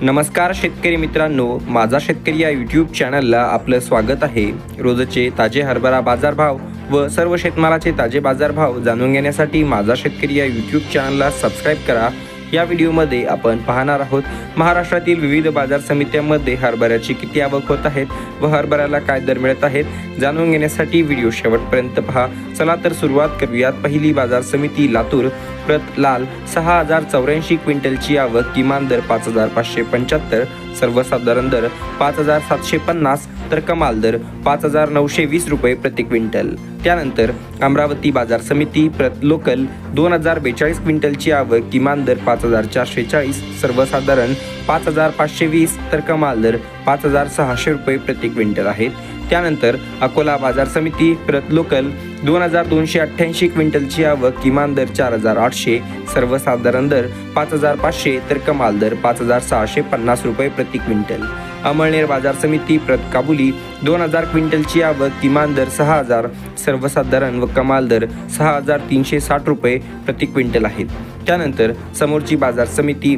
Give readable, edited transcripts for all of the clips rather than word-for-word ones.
नमस्कार शेतकरी मित्रांनो, माझा शेतकरी या यूट्यूब चॅनलला आपलं स्वागत आहे। रोजचे ताजे हरभरा बाजारभाव व सर्व शेतमालाचे ताजे बाजारभाव जाणून घेण्यासाठी माझा शेतकरी या यूट्यूब चॅनलला सबस्क्राइब करा। या व्हिडिओमध्ये आपण पाहणार आहोत महाराष्ट्रातील विविध बाजार समित्यांमध्ये हरभऱ्याची किती आवक होत आहे व हरभऱ्याला काय दर मिळत आहेत जाणून घेण्यासाठी व्हिडिओ शेवटपर्यंत पहा। चला तर सुरुवात करूयात। पहिली बाजार समिती लातूर। प्रत लाल 6084 क्विंटलची आवक, किमान दर 5575, सर्वसाधारण दर 5750 तर कमाल दर 5920 रुपये प्रति क्विंटल। त्यानंतर अमरावती बाजार समिती। प्रत लोकल 2042 क्विंटलची आवक, किमान दर 5440, सर्वसाधारण 5520 तर कमाल दर 5600 रुपये प्रति क्विंटल आहेत। त्यानंतर अकोला बाजार समिती। प्रत लोकल 2288 क्विंटलची आवक, किमान दर 4800, सर्वसाधारण दर 5500 तर कमाल दर 5650 रुपये प्रति क्विंटल। अमळनेर बाजार समिती। प्रत काबुली 2000 क्विंटलची आवक, किमान दर 6000, सर्वसाधारण व कमाल दर 6360 रुपये प्रति क्विंटल आहेत। त्यानंतर समोरची बाजार समिती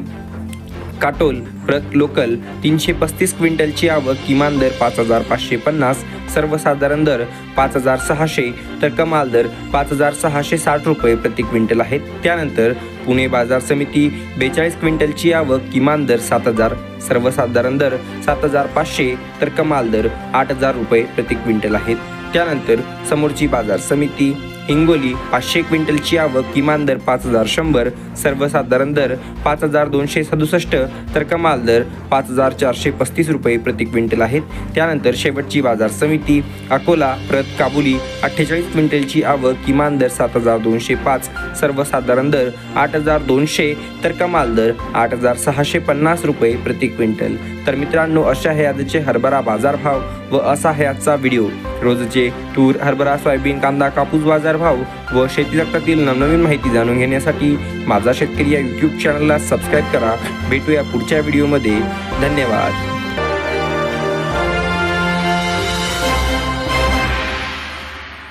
काटोल। प्रत लोकल 335 क्विंटलची आवक, किमान दर 5550, सर्वसाधारण दर 5600 तर कमाल दर 5660 रुपये प्रति क्विंटल आहेत। त्यानंतर पुणे बाजार समिती 42 क्विंटलची आवक, किमान दर 7000, सर्वसाधारण दर 7500 तर कमाल दर 8000 रुपये प्रति क्विंटल आहेत। त्यानंतर समोरची बाजार समिती हिंगोली 500 क्विंटलची आवक, किमान दर 5100, सर्वसाधारण दर 5267 तर कमाल दर 5435 रुपये प्रति क्विंटल आहेत। त्यानंतर शेवटची बाजार समिती अकोला। प्रत काबुली 48 क्विंटलची आवक, किमान दर 7205, सर्वसाधारण दर 8200 तर कमाल दर 8650 रुपये प्रति क्विंटल। तर मित्रांनो, अशा आहे आजचे हरभरा बाजारभाव व असा आहे आजचा व्हिडिओ। रोजचे तूर, हरभरा, सोयाबीन, कांदा, कापूस बाजारभाव व शेती जगतातील नवनवीन माहिती जाणून घेण्यासाठी माझा शेतकरी या यूट्यूब चॅनलला सबस्क्राइब करा। भेटूया पुढच्या व्हिडिओमध्ये। धन्यवाद।